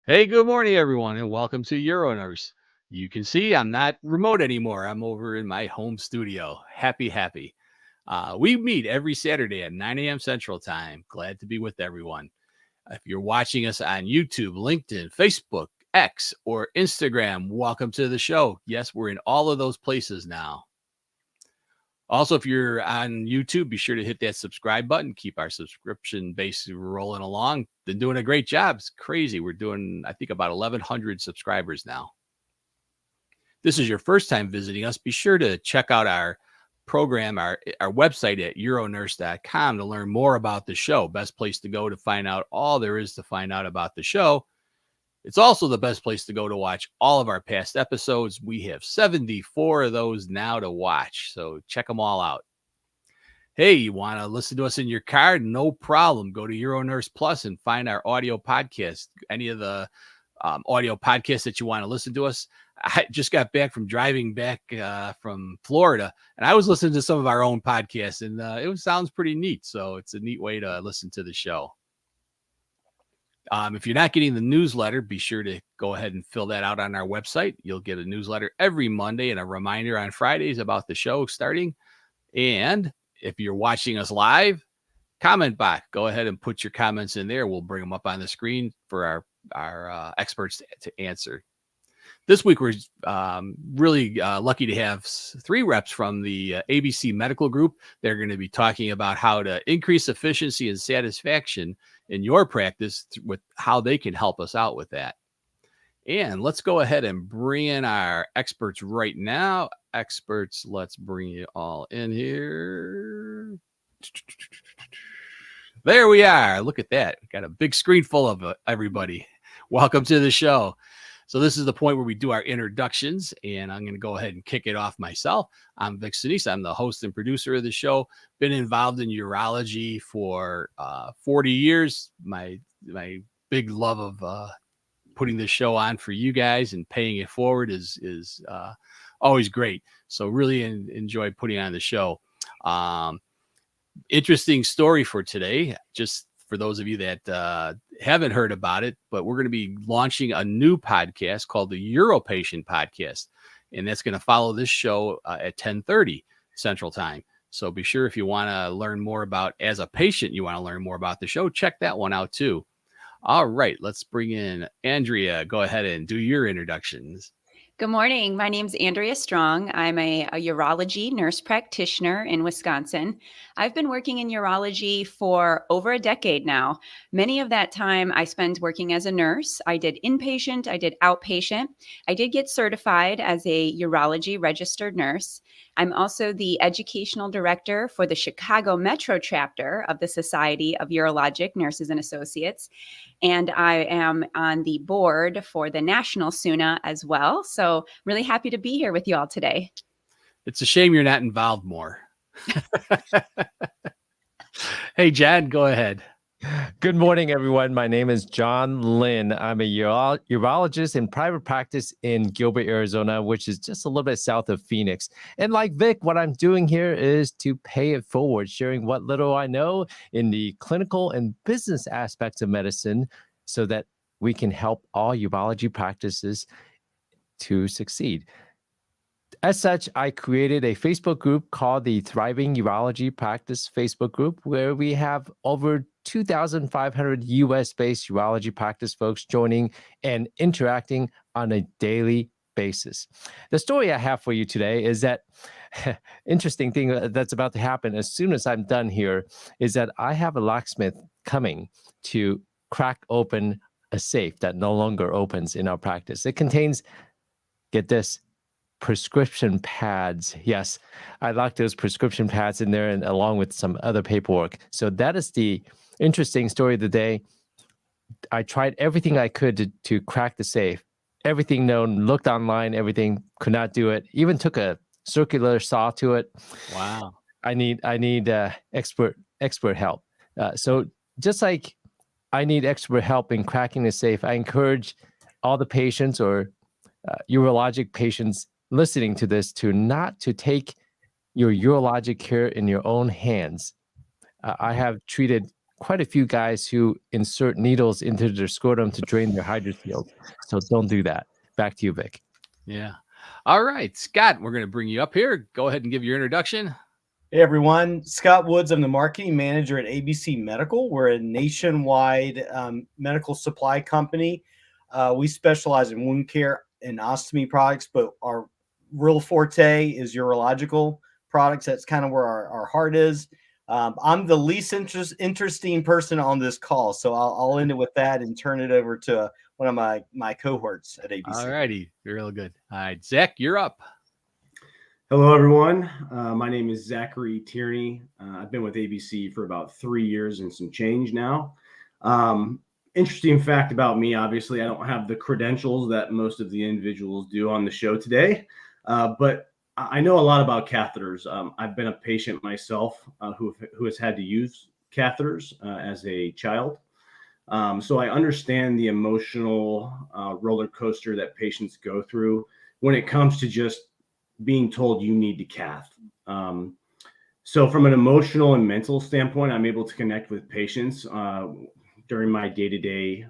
Hey, good morning, everyone, and welcome to UroNurse. You can see I'm not remote anymore. I'm over in my home studio. Happy. We meet every Saturday at 9 a.m. Central Time. Glad to be with everyone. If you're watching us on YouTube, LinkedIn, Facebook, X, or Instagram, welcome to the show. Yes, we're in all of those places now. Also, if you're on YouTube, be sure to hit that subscribe button. Keep our subscription base rolling along. Been doing a great job. It's crazy. We're doing, I think, about 1,100 subscribers now. This is your first time visiting us. Be sure to check out our program, our website at uronurse.com to learn more about the show. Best place to go to find out all there is to find out about the show. It's also the best place to go to watch all of our past episodes. We have 74 of those now to watch, so check them all out. Hey, you want to listen to us in your car? No problem. Go to UroNurse Plus and find our audio podcast. Any of the audio podcasts that you want to listen to us. I just got back from driving back from Florida, and I was listening to some of our own podcasts, and it sounds pretty neat. So it's a neat way to listen to the show. If you're not getting the newsletter, be sure to go ahead and fill that out on our website. You'll get a newsletter every Monday and a reminder on Fridays about the show starting. And if you're watching us live, comment box. Go ahead and put your comments in there. We'll bring them up on the screen for our experts to answer. This week, we're really lucky to have 3 reps from the ABC Medical Group. They're going to be talking about how to increase efficiency and satisfaction in your practice with how they can help us out with that. And let's go ahead and bring in our experts right now. Experts, let's bring you all in here. There we are. Look at that. Got a big screen full of everybody. Welcome to the show. So this is the point where we do our introductions, and I'm going to go ahead and kick it off myself. I'm Vic Sinise. I'm the host and producer of the show. Been involved in urology for 40 years. My big love of putting this show on for you guys and paying it forward is always great. So really enjoy putting on the show. Interesting story for today, just for those of you that haven't heard about it, but we're going to be launching a new podcast called the UroPatient Podcast, and that's going to follow this show at 10:30 Central Time. So be sure, if you want to learn more about, as a patient, you want to learn more about the show, check that one out too. All right, let's bring in Andrea. Go ahead and do your introductions. Good morning. My name is Andrea Strong. I'm a urology nurse practitioner in Wisconsin. I've been working in urology for over a decade now. Many of that time I spent working as a nurse. I did inpatient, I did outpatient. I did get certified as a urology registered nurse. I'm also the educational director for the Chicago Metro chapter of the Society of Urologic Nurses and Associates. And I am on the board for the National SUNA as well. So really happy to be here with you all today. It's a shame you're not involved more. Hey, Jan, go ahead. Good morning, everyone. My name is John Lin. I'm a urologist in private practice in Gilbert, Arizona, which is just a little bit south of Phoenix. And like Vic, what I'm doing here is to pay it forward, sharing what little I know in the clinical and business aspects of medicine so that we can help all urology practices to succeed. As such, I created a Facebook group called the Thriving Urology Practice Facebook group, where we have over 2,500 US-based urology practice folks joining and interacting on a daily basis. The story I have for you today is that interesting thing that's about to happen as soon as I'm done here is that I have a locksmith coming to crack open a safe that no longer opens in our practice. It contains, get this, prescription pads. Yes, I locked those prescription pads in there, and along with some other paperwork. So that is the interesting story of the day. I tried everything I could to crack the safe. Everything known, looked online, everything, could not do it. Even took a circular saw to it. Wow. I need expert help. So just like I need expert help in cracking the safe, I encourage all the patients or urologic patients listening to this to not to take your urologic care in your own hands. I have treated quite a few guys who insert needles into their scrotum to drain their hydrocele. So don't do that. Back to you, Vic. Yeah. All right, Scott, we're going to bring you up here. Go ahead and give your introduction. Hey everyone, Scott Woods. I'm the marketing manager at ABC Medical. We're a nationwide medical supply company. We specialize in wound care and ostomy products, but our real forte is urological products. That's kind of where our heart is. I'm the least interesting person on this call, so I'll end it with that and turn it over to one of my cohorts at ABC. All righty, real good. All right, Zach, you're up. Hello, everyone. My name is Zachary Tierney. I've been with ABC for about 3 years and some change now. Interesting fact about me, obviously, I don't have the credentials that most of the individuals do on the show today, but I know a lot about catheters. I've been a patient myself who has had to use catheters as a child. So I understand the emotional roller coaster that patients go through when it comes to just being told you need to cath. So from an emotional and mental standpoint, I'm able to connect with patients during my day-to-day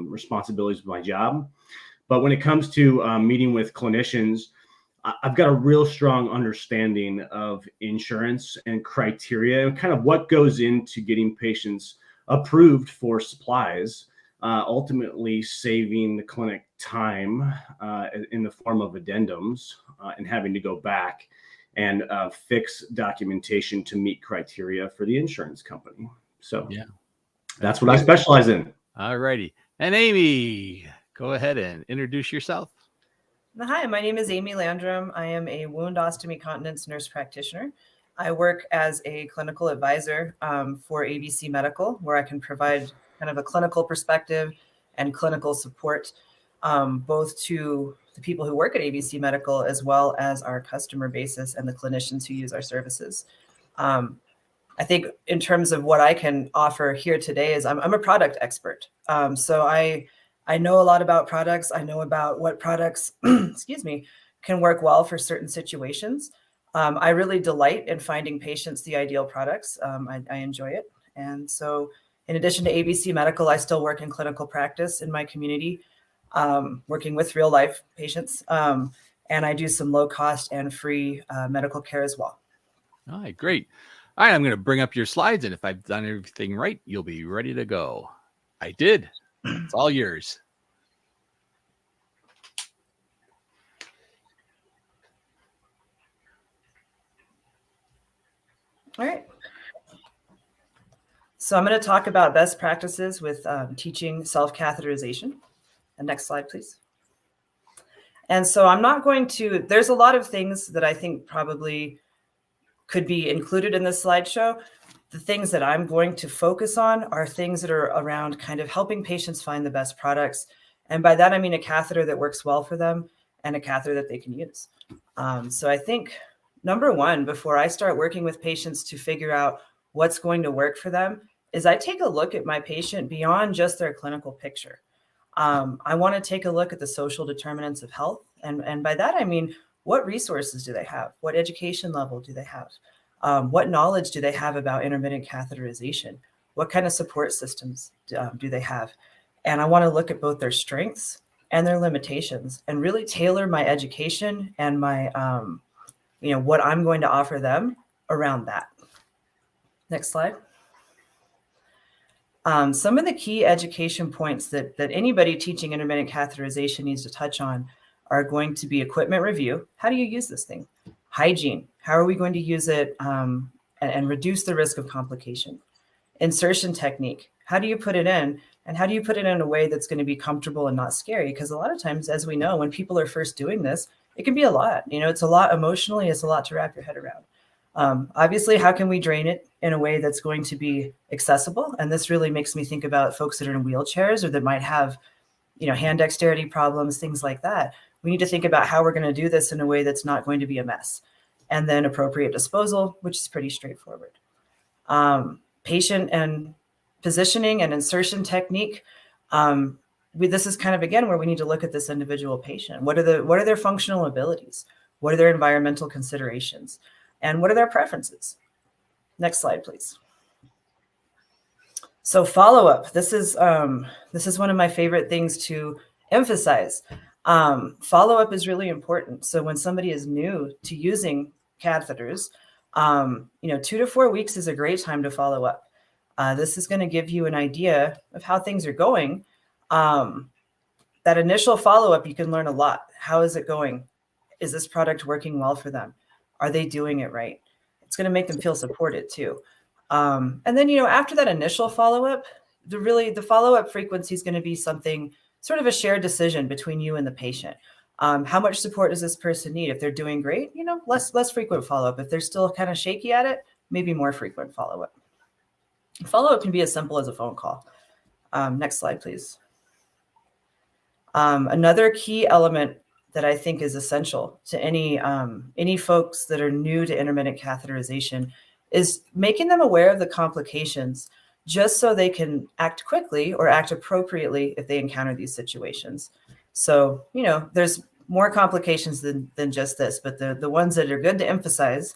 responsibilities of my job. But when it comes to meeting with clinicians, I've got a real strong understanding of insurance and criteria and kind of what goes into getting patients approved for supplies, ultimately saving the clinic time in the form of addendums and having to go back and fix documentation to meet criteria for the insurance company. So yeah, that's what I specialize in. All righty. And Amy, go ahead and introduce yourself. Hi, my name is Amy Landrum. I am a wound ostomy continence nurse practitioner. I work as a clinical advisor for ABC Medical, where I can provide kind of a clinical perspective and clinical support, both to the people who work at ABC Medical, as well as our customer basis and the clinicians who use our services. I think in terms of what I can offer here today is I'm a product expert. So I know a lot about products. I know about what products, excuse me, can work well for certain situations. I really delight in finding patients the ideal products. I enjoy it. And so in addition to ABC Medical, I still work in clinical practice in my community, working with real life patients. And I do some low cost and free medical care as well. All right, great. All right, I'm going to bring up your slides, and if I've done everything right, you'll be ready to go. I did. It's all yours. All right. So I'm going to talk about best practices with teaching self-catheterization. And next slide, please. And so I'm not going to, there's a lot of things that I think probably could be included in this slideshow. The things that I'm going to focus on are things that are around kind of helping patients find the best products. And by that, I mean a catheter that works well for them and a catheter that they can use. So I think number one, before I start working with patients to figure out what's going to work for them, is I take a look at my patient beyond just their clinical picture. I want to take a look at the social determinants of health. And by that, I mean, what resources do they have? What education level do they have? What knowledge do they have about intermittent catheterization? What kind of support systems do they have? And I want to look at both their strengths and their limitations and really tailor my education and my, what I'm going to offer them around that. Next slide. Some of the key education points that anybody teaching intermittent catheterization needs to touch on are going to be equipment review. How do you use this thing? Hygiene. How are we going to use it and reduce the risk of complication? Insertion technique. How do you put it in? And how do you put it in a way that's going to be comfortable and not scary? Because a lot of times, as we know, when people are first doing this, it can be a lot. It's a lot emotionally. It's a lot to wrap your head around. Obviously, how can we drain it in a way that's going to be accessible? And this really makes me think about folks that are in wheelchairs or that might have, hand dexterity problems, things like that. We need to think about how we're going to do this in a way that's not going to be a mess. And then appropriate disposal, which is pretty straightforward. Patient and positioning and insertion technique. This is kind of, again, where we need to look at this individual patient. What are their functional abilities? What are their environmental considerations? And what are their preferences? Next slide, please. So follow-up, this is one of my favorite things to emphasize. Follow-up is really important. So when somebody is new to using catheters, 2 to 4 weeks is a great time to follow up. This is going to give you an idea of how things are going. That initial follow-up, you can learn a lot. How is it going? Is this product working well for them? Are they doing it right? It's going to make them feel supported too. And then, after that initial follow-up, the follow-up frequency is going to be something sort of a shared decision between you and the patient. How much support does this person need? If they're doing great, less frequent follow-up. If they're still kind of shaky at it, maybe more frequent follow-up. Follow-up can be as simple as a phone call. Next slide, please. Another key element that I think is essential to any folks that are new to intermittent catheterization is making them aware of the complications, just so they can act quickly or act appropriately if they encounter these situations. So, there's more complications than just this, but the ones that are good to emphasize,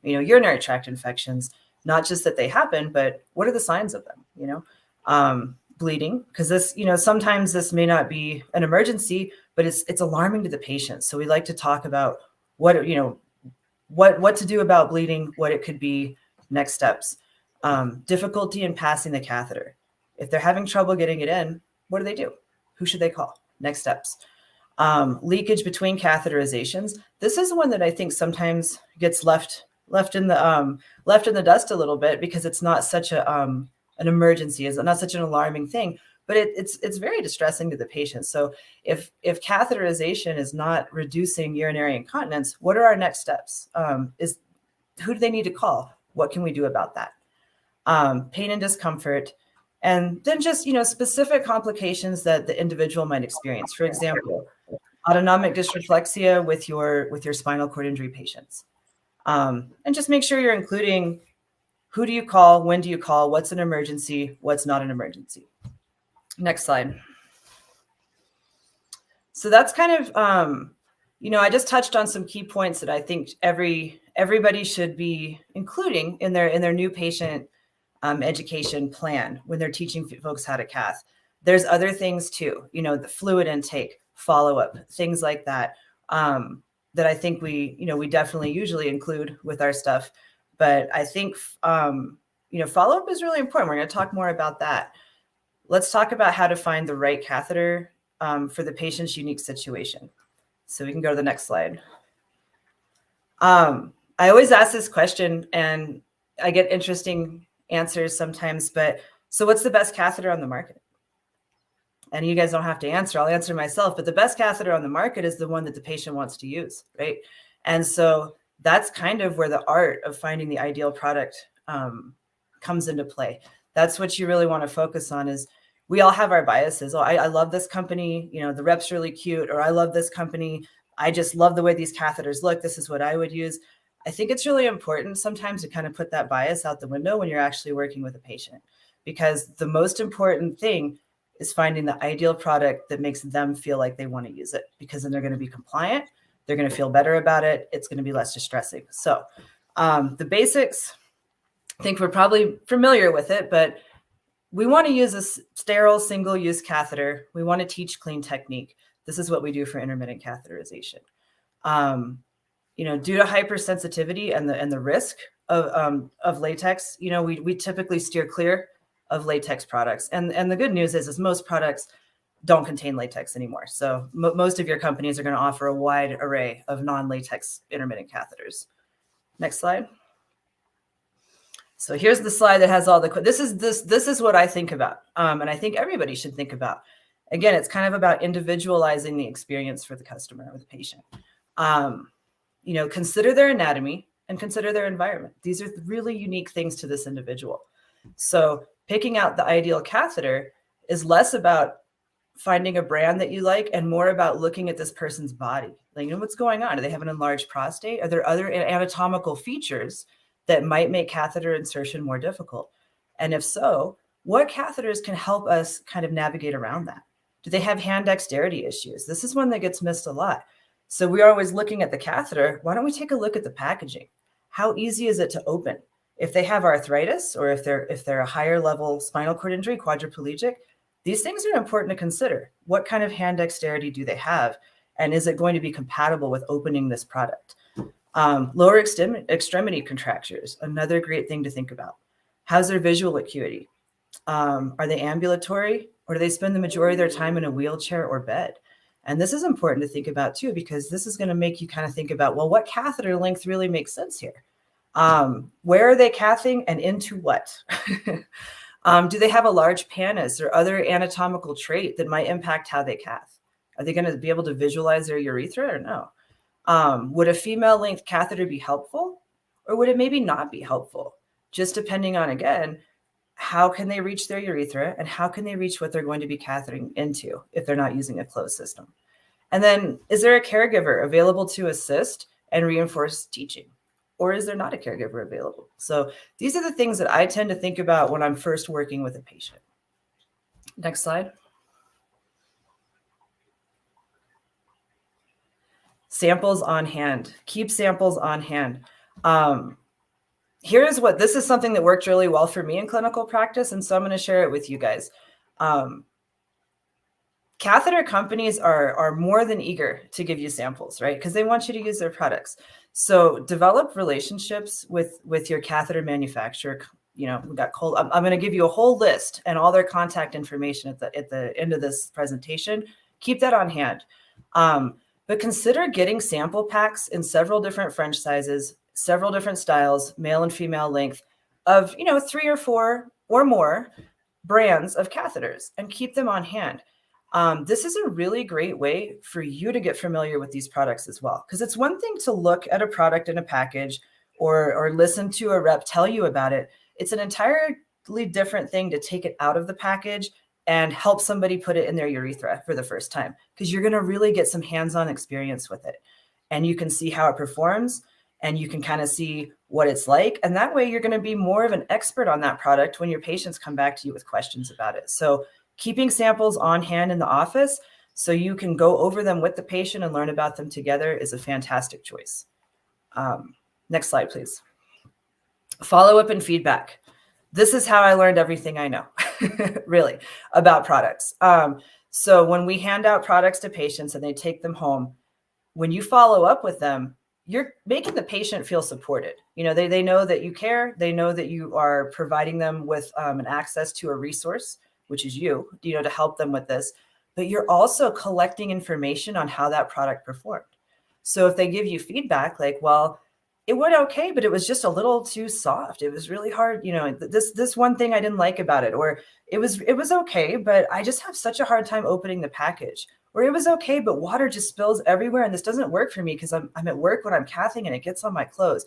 urinary tract infections, not just that they happen, but what are the signs of them, bleeding, because this, sometimes this may not be an emergency, but it's alarming to the patient. So we like to talk about what to do about bleeding, what it could be, next steps. Difficulty in passing the catheter. If they're having trouble getting it in, what do? Who should they call? Next steps. Leakage between catheterizations. This is one that I think sometimes gets left in the dust a little bit, because it's not such an emergency, it's not such an alarming thing, but it's very distressing to the patient. So if catheterization is not reducing urinary incontinence, what are our next steps? Who do they need to call? What can we do about that? Pain and discomfort, and then just, specific complications that the individual might experience. For example, autonomic dysreflexia with your spinal cord injury patients. And just make sure you're including who do you call, when do you call, what's an emergency, what's not an emergency. Next slide. So that's kind of, I just touched on some key points that I think everybody should be including in their new patient education plan when they're teaching folks how to cath. There's other things too, the fluid intake, follow-up, things like that, that I think we definitely usually include with our stuff. But I think, follow-up is really important. We're going to talk more about that. Let's talk about how to find the right catheter for the patient's unique situation. So we can go to the next slide. I always ask this question, and I get interesting answers sometimes, but so what's the best catheter on the market? And you guys don't have to answer, I'll answer myself, but the best catheter on the market is the one that the patient wants to use, right? And so that's kind of where the art of finding the ideal product comes into play. That's what you really want to focus on. Is we all have our biases. Oh, I love this company, the rep's really cute, or I love this company, I just love the way these catheters look, this is what I would use. I think it's really important sometimes to kind of put that bias out the window when you're actually working with a patient, because the most important thing is finding the ideal product that makes them feel like they want to use it, because then they're going to be compliant, they're going to feel better about it, it's going to be less distressing. So the basics, I think we're probably familiar with it, but we want to use a sterile single-use catheter. We want to teach clean technique. This is what we do for intermittent catheterization. Due to hypersensitivity and the risk of latex, we typically steer clear of latex products. And the good news is most products don't contain latex anymore. So most of your companies are going to offer a wide array of non-latex intermittent catheters. Next slide. So here's the slide that has all the, this is what I think about. And I think everybody should think about. Again, it's kind of about individualizing the experience for the customer or the patient. Consider their anatomy and consider their environment. These are really unique things to this individual. So picking out the ideal catheter is less about finding a brand that you like and more about looking at this person's body. Like, what's going on? Do they have an enlarged prostate? Are there other anatomical features that might make catheter insertion more difficult? And if so, what catheters can help us kind of navigate around that? Do they have hand dexterity issues? This is one that gets missed a lot. So we're always looking at the catheter. Why don't we take a look at the packaging? How easy is it to open? If they have arthritis, or if they're a higher level spinal cord injury, quadriplegic, these things are important to consider. What kind of hand dexterity do they have? And is it going to be compatible with opening this product? Lower extremity contractures, another great thing to think about. How's their visual acuity? Are they ambulatory, or do they spend the majority of their time in a wheelchair or bed? And this is important to think about too, because this is going to make you kind of think about, well, what catheter length really makes sense here? Where are they cathing and into what? Do they have a large pannus or other anatomical trait that might impact how they cath? Are they going to be able to visualize their urethra or no? Would a female length catheter be helpful, or would it maybe not be helpful? Just depending on, again, how can they reach their urethra, and how can they reach what they're going to be cathering into if they're not using a closed system? And then, is there a caregiver available to assist and reinforce teaching, or is there not a caregiver available? So these are the things that I tend to think about when I'm first working with a patient. Next slide. Samples on hand. Keep samples on hand. This is something that worked really well for me in clinical practice, and so I'm going to share it with you guys. Catheter companies are more than eager to give you samples, right? Because they want you to use their products. So develop relationships with your catheter manufacturer. We got cold. I'm going to give you a whole list and all their contact information at the end of this presentation. Keep that on hand. But consider getting sample packs in several different French sizes, several different styles, male and female length, of 3 or 4 or more brands of catheters, and keep them on hand. This is a really great way for you to get familiar with these products as well, because it's one thing to look at a product in a package or listen to a rep tell you about it. It's an entirely different thing to take it out of the package and help somebody put it in their urethra for the first time, because you're going to really get some hands-on experience with it, and you can see how it performs, and you can kind of see what it's like. And that way you're going to be more of an expert on that product when your patients come back to you with questions about it. So keeping samples on hand in the office so you can go over them with the patient and learn about them together is a fantastic choice. Next slide, please. Follow-up and feedback. This is how I learned everything I know, really, about products. So when we hand out products to patients and they take them home, when you follow up with them, you're making the patient feel supported. They know that you care. They know that you are providing them with an access to a resource, which is you, to help them with this. But you're also collecting information on how that product performed. So if they give you feedback like, well, it went okay, but it was just a little too soft. It was really hard. This one thing I didn't like about it, or it was okay, but I just have such a hard time opening the package. Or it was okay, but water just spills everywhere, and this doesn't work for me because I'm at work when I'm cathing and it gets on my clothes.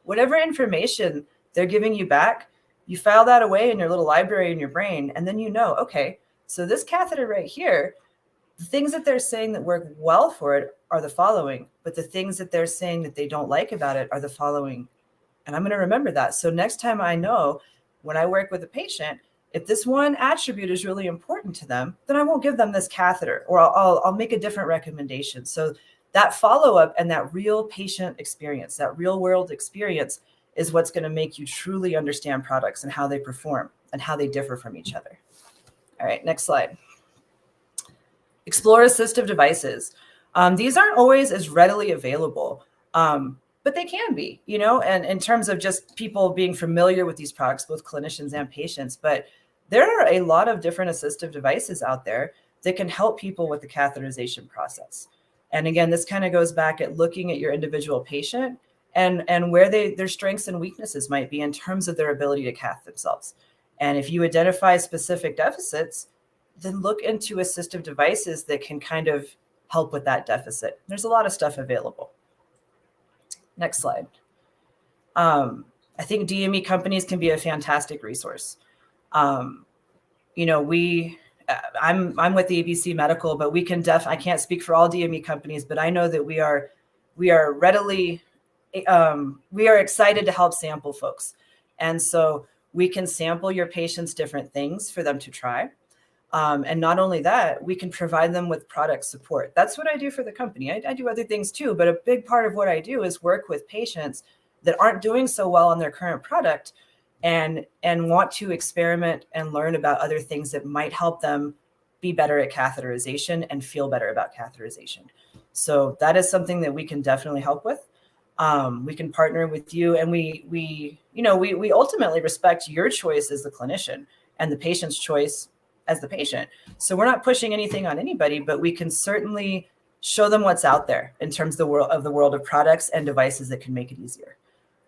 Whatever information they're giving you back, you file that away in your little library in your brain, and then okay, so this catheter right here, the things that they're saying that work well for it are the following, but the things that they're saying that they don't like about it are the following. And I'm going to remember that. So next time I know, when I work with a patient, if this one attribute is really important to them, then I won't give them this catheter, or I'll make a different recommendation. So that follow-up and that real patient experience, that real world experience, is what's going to make you truly understand products and how they perform and how they differ from each other. All right, next slide. Explore assistive devices. These aren't always as readily available, but they can be, and in terms of just people being familiar with these products, both clinicians and patients. But there are a lot of different assistive devices out there that can help people with the catheterization process. And again, this kind of goes back at looking at your individual patient and where their strengths and weaknesses might be in terms of their ability to cath themselves. And if you identify specific deficits, then look into assistive devices that can kind of help with that deficit. There's a lot of stuff available. Next slide. I think DME companies can be a fantastic resource. I'm with the ABC Medical, but I can't speak for all DME companies, but I know that we are excited to help sample folks. And so we can sample your patients different things for them to try. And not only that, we can provide them with product support. That's what I do for the company. I do other things too, but a big part of what I do is work with patients that aren't doing so well on their current product and want to experiment and learn about other things that might help them be better at catheterization and feel better about catheterization. So that is something that we can definitely help with. We can partner with you, and we ultimately respect your choice as the clinician and the patient's choice as the patient. So we're not pushing anything on anybody, but we can certainly show them what's out there in terms of the world of products and devices that can make it easier.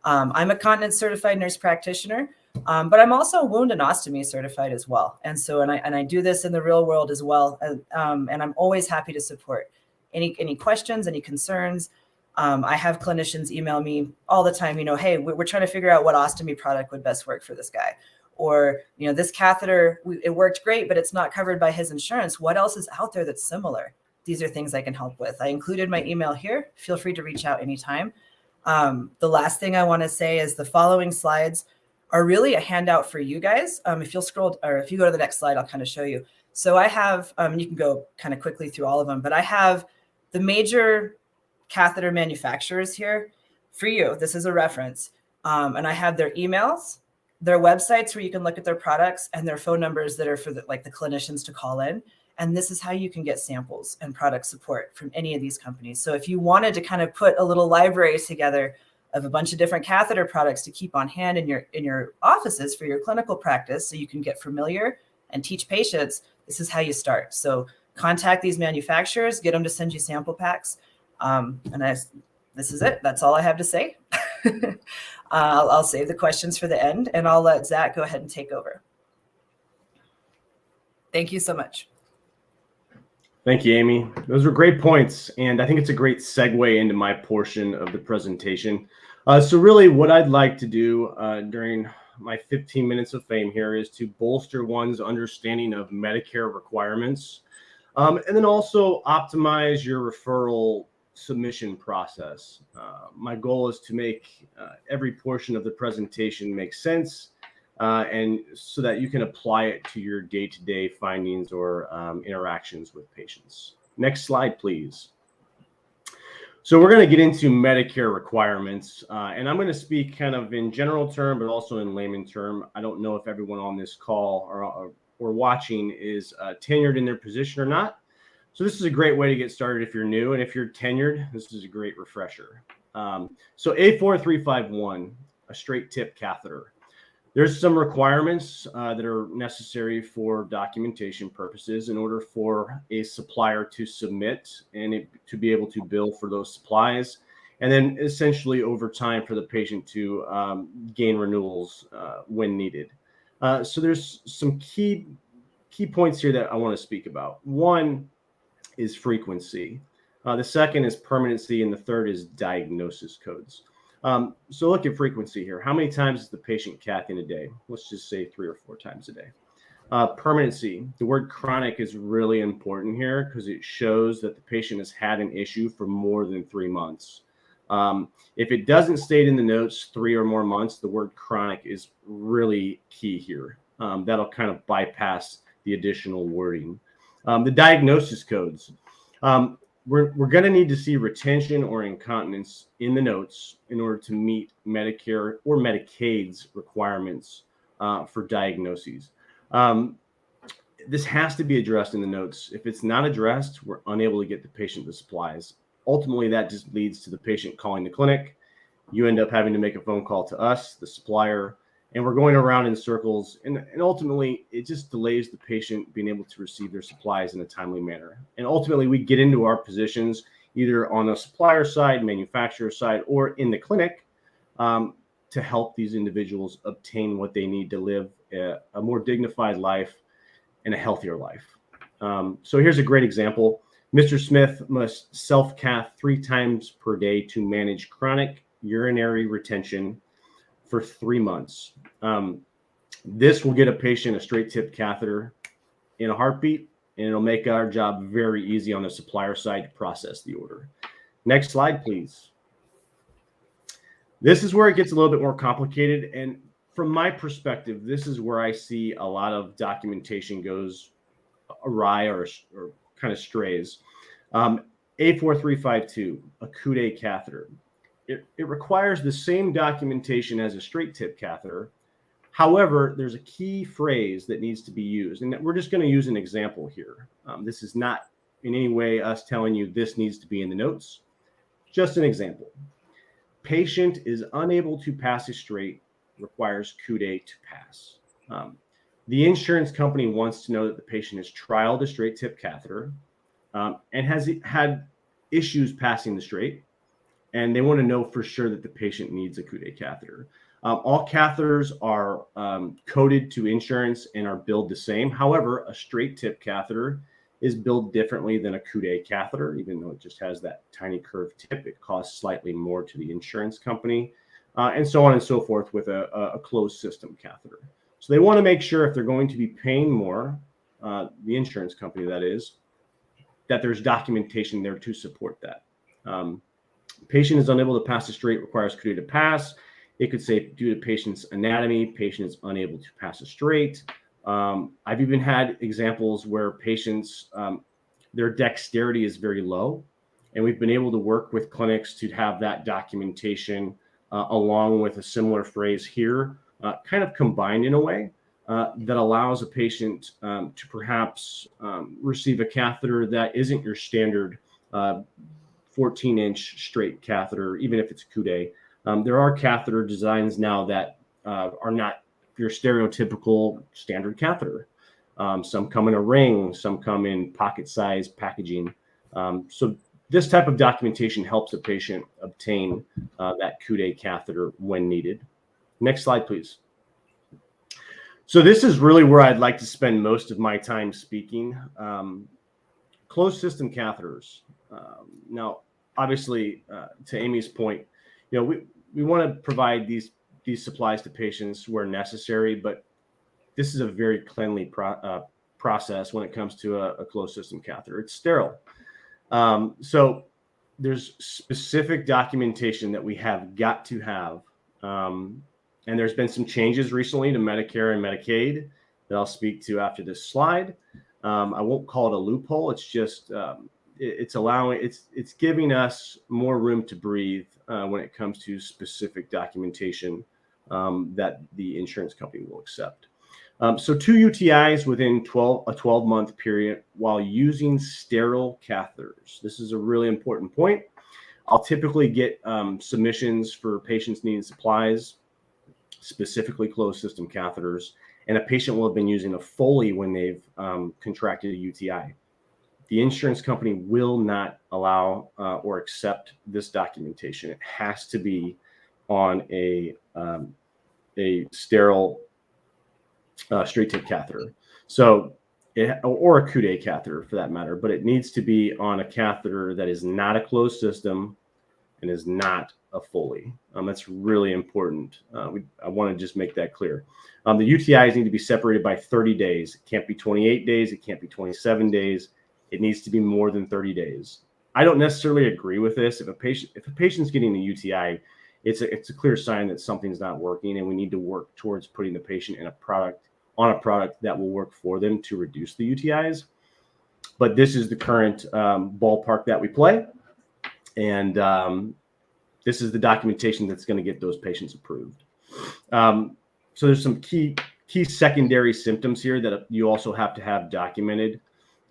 I'm a continence certified nurse practitioner, but I'm also wound and ostomy certified as well. And so, and I do this in the real world as well. And I'm always happy to support any questions, any concerns. I have clinicians email me all the time, hey, we're trying to figure out what ostomy product would best work for this guy. Or, this catheter, it worked great, but it's not covered by his insurance. What else is out there that's similar? These are things I can help with. I included my email here. Feel free to reach out anytime. The last thing I want to say is the following slides are really a handout for you guys. If you'll scroll, or if you go to the next slide, I'll kind of show you. So I have, you can go kind of quickly through all of them, but I have the major catheter manufacturers here for you. This is a reference. And I have their emails, their websites where you can look at their products, and their phone numbers that are for the clinicians to call in. And this is how you can get samples and product support from any of these companies. So if you wanted to kind of put a little library together of a bunch of different catheter products to keep on hand in your offices for your clinical practice, so you can get familiar and teach patients, this is how you start. So contact these manufacturers, get them to send you sample packs. This is it. That's all I have to say. I'll save the questions for the end, and I'll let Zach go ahead and take over. Thank you so much. Thank you, Amy. Those were great points, and I think it's a great segue into my portion of the presentation. So really what I'd like to do during my 15 minutes of fame here is to bolster one's understanding of Medicare requirements, and then also optimize your referral submission process. My goal is to make every portion of the presentation make sense, and so that you can apply it to your day-to-day findings or interactions with patients. Next slide, please. So we're going to get into Medicare requirements, and I'm going to speak kind of in general term, but also in layman term. I don't know if everyone on this call or watching is tenured in their position or not. So this is a great way to get started if you're new, and if you're tenured, this is a great refresher. So A4351, a straight tip catheter. There's some requirements that are necessary for documentation purposes in order for a supplier to submit and to be able to bill for those supplies, and then essentially over time for the patient to gain renewals when needed. So there's some key points here that I want to speak about. One is frequency. The second is permanency, and the third is diagnosis codes. So look at frequency here. How many times is the patient cath in a day? Let's just say 3 or 4 times a day. Permanency. The word chronic is really important here because it shows that the patient has had an issue for more than 3 months. If it doesn't state in the notes 3 or more months, the word chronic is really key here. That'll kind of bypass the additional wording. The diagnosis codes. We're going to need to see retention or incontinence in the notes in order to meet Medicare or Medicaid's requirements for diagnoses. This has to be addressed in the notes. If it's not addressed, we're unable to get the patient the supplies. Ultimately, that just leads to the patient calling the clinic. You end up having to make a phone call to us, the supplier, and we're going around in circles. And ultimately, it just delays the patient being able to receive their supplies in a timely manner. And ultimately, we get into our positions either on the supplier side, manufacturer side, or in the clinic to help these individuals obtain what they need to live a more dignified life and a healthier life. So here's a great example. Mr. Smith must self-cath 3 times per day to manage chronic urinary retention for 3 months. This will get a patient a straight tip catheter in a heartbeat, and it'll make our job very easy on the supplier side to process the order. Next slide, please. This is where it gets a little bit more complicated. And from my perspective, this is where I see a lot of documentation goes awry or kind of strays. A4352, a Coude catheter. it requires the same documentation as a straight tip catheter. However, there's a key phrase that needs to be used, and we're just going to use an example here. This is not in any way us telling you this needs to be in the notes, just an example. Patient is unable to pass a straight, requires CUDE to pass. The insurance company wants to know that the patient has trialed a straight tip catheter and has had issues passing the straight, and they want to know for sure that the patient needs a CUDE catheter. All catheters are coded to insurance and are billed the same. However, a straight tip catheter is billed differently than a CUDE catheter. Even though it just has that tiny curved tip, it costs slightly more to the insurance company, and so on and so forth with a closed system catheter. So they want to make sure if they're going to be paying more, the insurance company that is, that there's documentation there to support that. Patient is unable to pass a straight, requires CUDE to pass. It could say due to patient's anatomy, patient is unable to pass a straight. I've even had examples where patients, their dexterity is very low, and we've been able to work with clinics to have that documentation along with a similar phrase here, kind of combined in a way that allows a patient to perhaps receive a catheter that isn't your standard 14-inch straight catheter, even if it's CUDE. There are catheter designs now that are not your stereotypical standard catheter. Some come in a ring, some come in pocket-sized packaging. So this type of documentation helps a patient obtain that CUDE catheter when needed. Next slide, please. So this is really where I'd like to spend most of my time speaking. Closed system catheters. Now, obviously, to Amy's point, we want to provide these supplies to patients where necessary, but this is a very cleanly process when it comes to a closed system catheter. It's sterile. So there's specific documentation that we have got to have. And there's been some changes recently to Medicare and Medicaid that I'll speak to after this slide. I won't call it a loophole. It's just it's giving us more room to breathe when it comes to specific documentation that the insurance company will accept. So 2 UTIs within a 12-month period while using sterile catheters. This is a really important point. I'll typically get submissions for patients needing supplies, specifically closed system catheters, and a patient will have been using a Foley when they've contracted a UTI. The insurance company will not allow or accept this documentation. It has to be on a sterile straight tip catheter. So, or a CUDE catheter for that matter, but it needs to be on a catheter that is not a closed system and is not a Foley. That's really important. I want to just make that clear. The UTIs need to be separated by 30 days. It can't be 28 days. It can't be 27 days. It needs to be more than 30 days. I don't necessarily agree with this. If a patient's getting a UTI, it's a clear sign that something's not working, and we need to work towards putting the patient on a product that will work for them to reduce the UTIs. But this is the current ballpark that we play, and this is the documentation that's going to get those patients approved. So there's some key secondary symptoms here that you also have to have documented.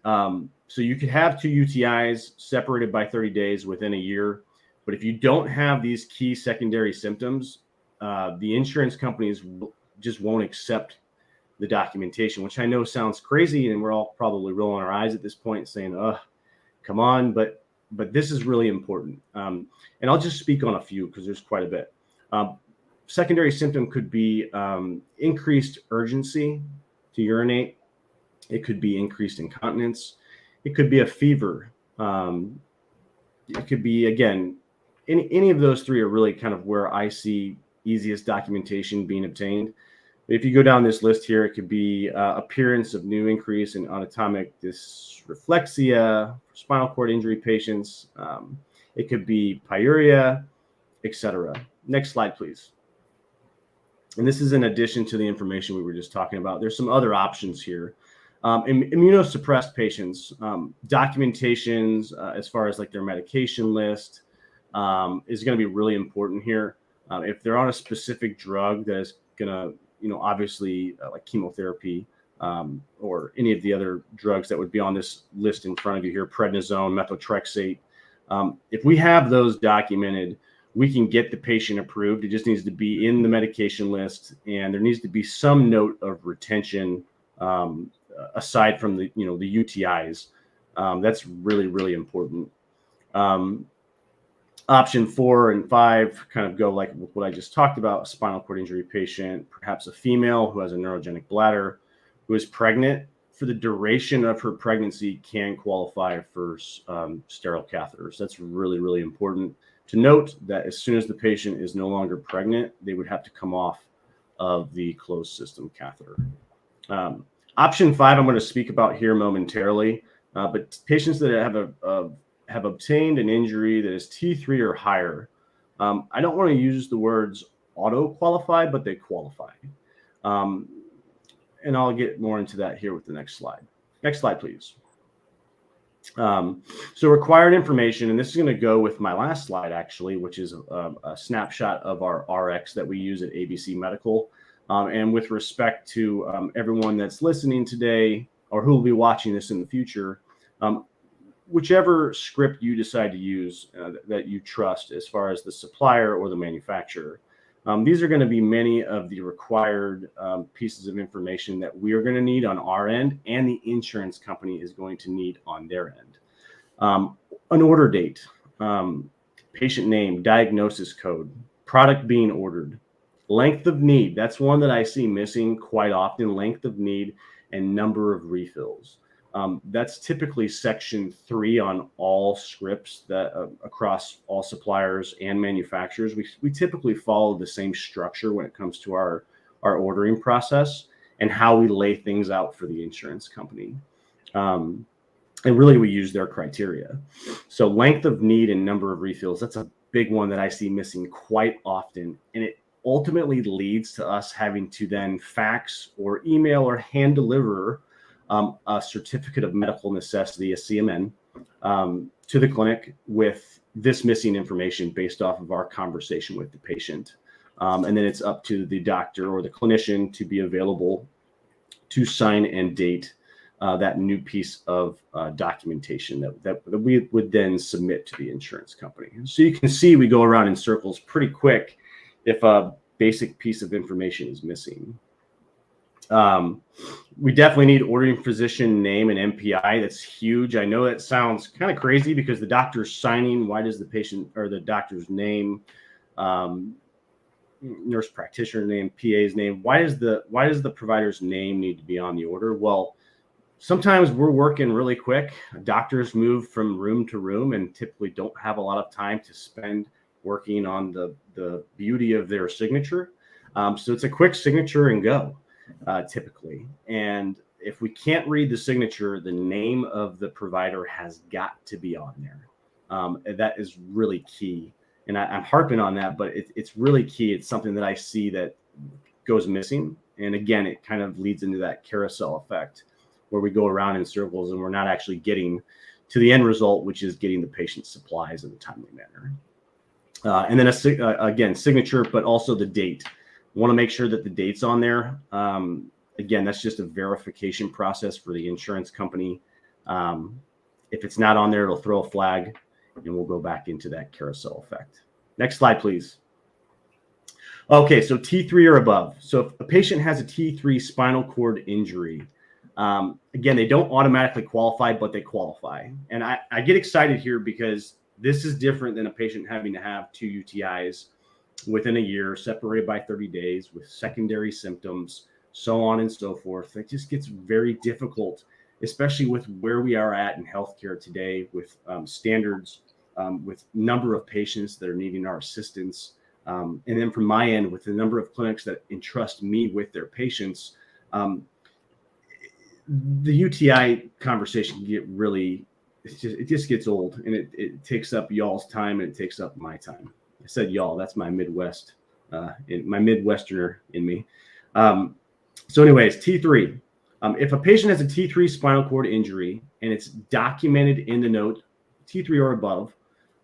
So you could have 2 UTIs separated by 30 days within a year, but if you don't have these key secondary symptoms, the insurance companies just won't accept the documentation, which I know sounds crazy, and we're all probably rolling our eyes at this point saying, "Oh, come on," but this is really important. And I'll just speak on a few because there's quite a bit. Secondary symptom could be increased urgency to urinate. It could be increased incontinence. It could be a fever. It could be, again, any of those three are really kind of where I see easiest documentation being obtained. If you go down this list here, it could be appearance of new increase in anatomic dysreflexia for spinal cord injury patients. It could be pyuria, etc. Next slide, please. And this is in addition to the information we were just talking about. There's some other options here. Immunosuppressed patients, documentations as far as like their medication list, is going to be really important here. If they're on a specific drug that is going to, obviously like chemotherapy or any of the other drugs that would be on this list in front of you here, prednisone, methotrexate. If we have those documented, we can get the patient approved. It just needs to be in the medication list, and there needs to be some note of retention aside from the UTIs. That's really, really important. Option 4 and 5 kind of go like what I just talked about: a spinal cord injury patient, perhaps a female who has a neurogenic bladder, who is pregnant for the duration of her pregnancy, can qualify for sterile catheters. That's really, really important to note, that as soon as the patient is no longer pregnant, they would have to come off of the closed system catheter. Option 5 I'm going to speak about here momentarily, but patients that have obtained an injury that is T3 or higher, I don't want to use the words auto-qualify, but they qualify. And I'll get more into that here with the next slide. Next slide, please. So required information, and this is going to go with my last slide, actually, which is a snapshot of our RX that we use at ABC Medical. And with respect to everyone that's listening today or who will be watching this in the future, whichever script you decide to use that you trust as far as the supplier or the manufacturer, these are going to be many of the required pieces of information that we are going to need on our end, and the insurance company is going to need on their end. An order date, patient name, diagnosis code, product being ordered, length of need. That's one that I see missing quite often: length of need and number of refills. That's typically section 3 on all scripts that across all suppliers and manufacturers. We typically follow the same structure when it comes to our ordering process and how we lay things out for the insurance company. And really, we use their criteria. So length of need and number of refills, that's a big one that I see missing quite often. And it ultimately leads to us having to then fax or email or hand deliver a certificate of medical necessity, a CMN, to the clinic with this missing information based off of our conversation with the patient. And then it's up to the doctor or the clinician to be available to sign and date that new piece of documentation that we would then submit to the insurance company. So you can see we go around in circles pretty quick if a basic piece of information is missing. We definitely need ordering physician name and MPI. That's huge. I know that sounds kind of crazy because the doctor's signing. Why does the patient or the doctor's name, nurse practitioner name, PA's name, why does the provider's name need to be on the order? Well, sometimes we're working really quick. Doctors move from room to room and typically don't have a lot of time to spend working on the beauty of their signature. So it's a quick signature and go. Typically. And if we can't read the signature, the name of the provider has got to be on there. That is really key. And I'm harping on that, but it's really key. It's something that I see that goes missing. And again, it kind of leads into that carousel effect where we go around in circles and we're not actually getting to the end result, which is getting the patient supplies in a timely manner. And then again, signature, but also the date. Want to make sure that the date's on there. Again, that's just a verification process for the insurance company. If it's not on there, it'll throw a flag and we'll go back into that carousel effect. Next slide, please. Okay, so T3 or above. So if a patient has a T3 spinal cord injury, again, they don't automatically qualify, but they qualify. And I get excited here because this is different than a patient having to have 2 UTIs within a year, separated by 30 days with secondary symptoms, so on and so forth. It just gets very difficult, especially with where we are at in healthcare today with standards, with number of patients that are needing our assistance. And then from my end, with the number of clinics that entrust me with their patients, the UTI conversation can get really, it just gets old, and it takes up y'all's time and it takes up my time. I said y'all, that's my Midwest, my Midwesterner in me. So anyways, T3. If a patient has a T3 spinal cord injury and it's documented in the note, T3 or above,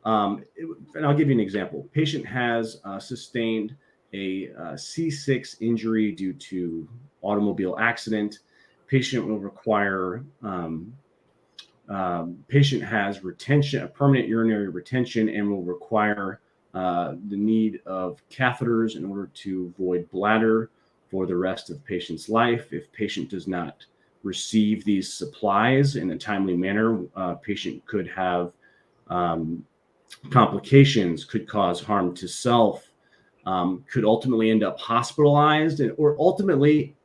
And I'll give you an example. Patient has sustained a C6 injury due to automobile accident. Patient will require, patient has retention, a permanent urinary retention, and will require the need of catheters in order to void bladder for the rest of patient's life. If patient does not receive these supplies in a timely manner, patient could have complications, could cause harm to self, could ultimately end up hospitalized, or ultimately,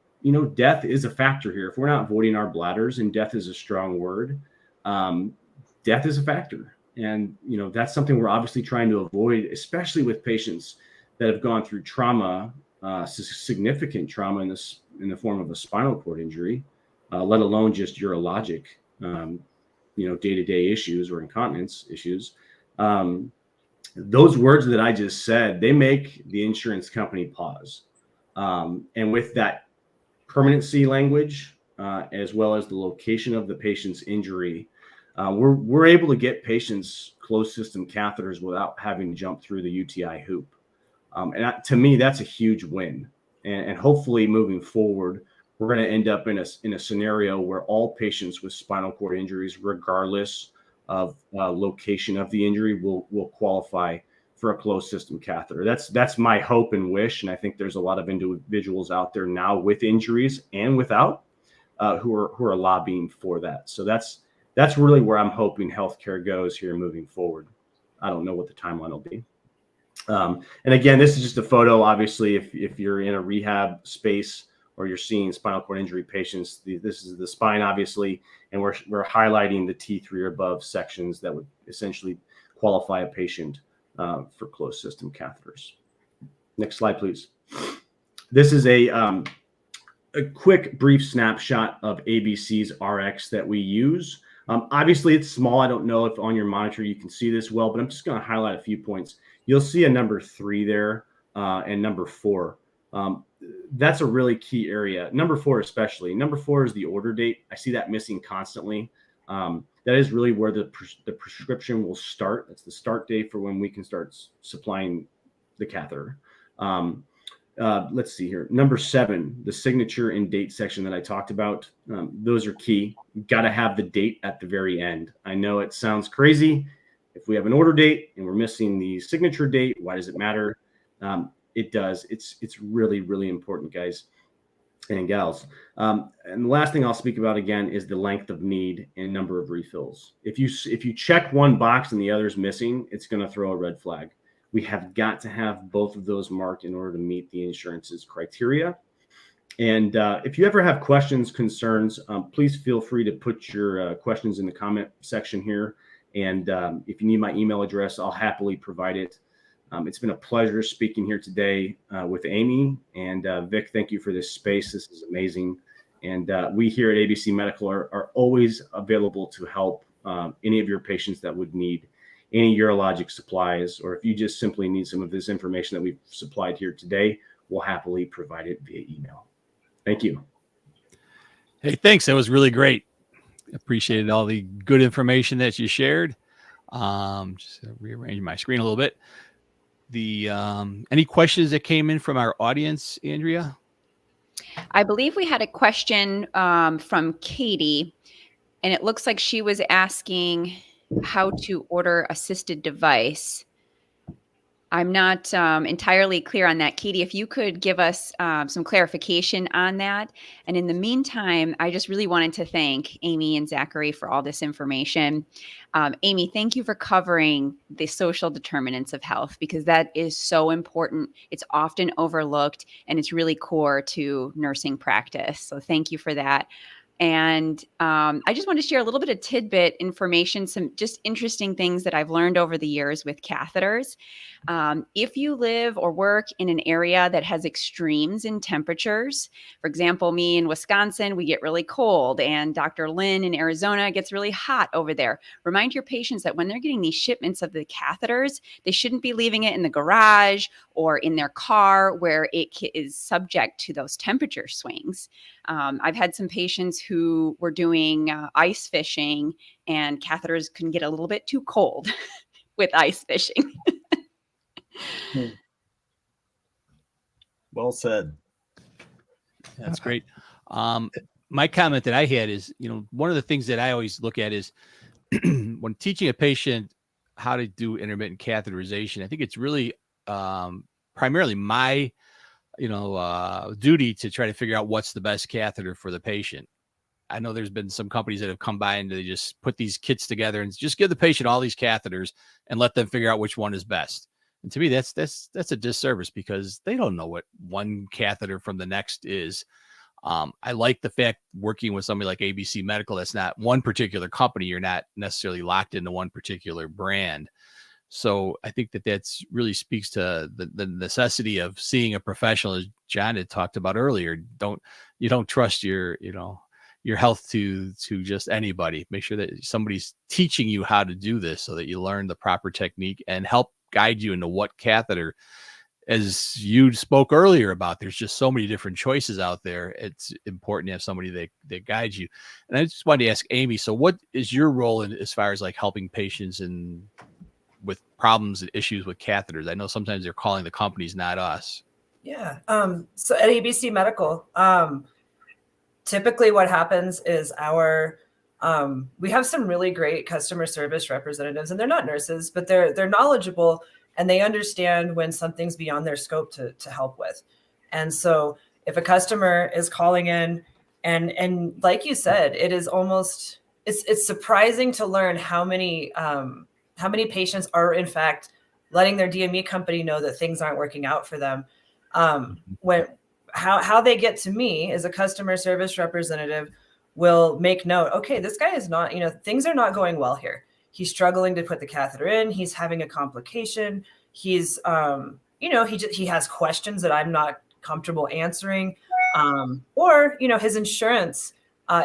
death is a factor here. If we're not voiding our bladders, and death is a strong word, death is a factor. And, that's something we're obviously trying to avoid, especially with patients that have gone through trauma, significant trauma in the form of a spinal cord injury, let alone just urologic, day-to-day issues or incontinence issues. Those words that I just said, they make the insurance company pause. And with that permanency language, as well as the location of the patient's injury, we're able to get patients closed system catheters without having to jump through the UTI hoop. And to me, that's a huge win. And hopefully moving forward, we're going to end up in a scenario where all patients with spinal cord injuries, regardless of location of the injury, will qualify for a closed system catheter. That's my hope and wish. And I think there's a lot of individuals out there now with injuries and without who are lobbying for that. So that's really where I'm hoping healthcare goes here moving forward. I don't know what the timeline will be. And again, this is just a photo. Obviously, if you're in a rehab space or you're seeing spinal cord injury patients, this is the spine, obviously, and we're highlighting the T3 or above sections that would essentially qualify a patient for closed system catheters. Next slide, please. This is a quick, brief snapshot of ABC's RX that we use. Obviously, it's small. I don't know if on your monitor you can see this well, but I'm just going to highlight a few points. You'll see a number 3 there and number 4. That's a really key area. Number 4 especially. Number 4 is the order date. I see that missing constantly. That is really where the prescription will start. That's the start date for when we can start supplying the catheter. Let's see here. Number 7, the signature and date section that I talked about. Those are key. You've got to have the date at the very end. I know it sounds crazy. If we have an order date and we're missing the signature date, why does it matter? It does. It's really, really important, guys and gals. And the last thing I'll speak about again is the length of need and number of refills. If you check one box and the other's missing, it's going to throw a red flag. We have got to have both of those marked in order to meet the insurance's criteria. And if you ever have questions, concerns, please feel free to put your questions in the comment section here. And if you need my email address, I'll happily provide it. It's been a pleasure speaking here today with Amy and Vic. Thank you for this space. This is amazing. And we here at ABC Medical are always available to help any of your patients that would need any urologic supplies, or if you just simply need some of this information that we've supplied here today, we'll happily provide it via email. Thank you. Hey, thanks. That was really great. Appreciated all the good information that you shared. Just rearrange my screen a little bit. Any questions that came in from our audience, Andrea? I believe we had a question from Katie, and it looks like she was asking how to order assisted device. I'm not entirely clear on that. Katie, if you could give us some clarification on that. And in the meantime, I just really wanted to thank Amy and Zachary for all this information. Amy, thank you for covering the social determinants of health, because that is so important. It's often overlooked, and it's really core to nursing practice. So thank you for that. And I just want to share a little bit of tidbit information, some just interesting things that I've learned over the years with catheters. If you live or work in an area that has extremes in temperatures, for example, me in Wisconsin, we get really cold, and Dr. Lynn in Arizona gets really hot over there. Remind your patients that when they're getting these shipments of the catheters, they shouldn't be leaving it in the garage or in their car where it is subject to those temperature swings. I've had some patients who were doing ice fishing, and catheters can get a little bit too cold with ice fishing. Well said. That's great. My comment that I had is, one of the things that I always look at is when teaching a patient how to do intermittent catheterization, I think it's really primarily my, duty to try to figure out what's the best catheter for the patient. I know there's been some companies that have come by and they just put these kits together and just give the patient all these catheters and let them figure out which one is best. And to me, that's a disservice because they don't know what one catheter from the next is. I like the fact working with somebody like ABC Medical, that's not one particular company. You're not necessarily locked into one particular brand. So I think that's really speaks to the necessity of seeing a professional, as John had talked about earlier. You don't trust your health to just anybody. Make sure that somebody's teaching you how to do this so that you learn the proper technique and help guide you into what catheter. As you spoke earlier about, there's just so many different choices out there. It's important to have somebody that guides you. And I just wanted to ask Amy, so what is your role in as far as like helping patients with problems and issues with catheters? I know sometimes they're calling the companies, not us. Yeah. So at ABC Medical, typically what happens is we have some really great customer service representatives, and they're not nurses, but they're knowledgeable and they understand when something's beyond their scope to help with. And so if a customer is calling in and like you said, it's surprising to learn how many patients are in fact letting their DME company know that things aren't working out for them. How they get to me as a customer service representative will make note, okay, this guy is not, things are not going well here. He's struggling to put the catheter in. He's having a complication. He's, he has questions that I'm not comfortable answering. Or his insurance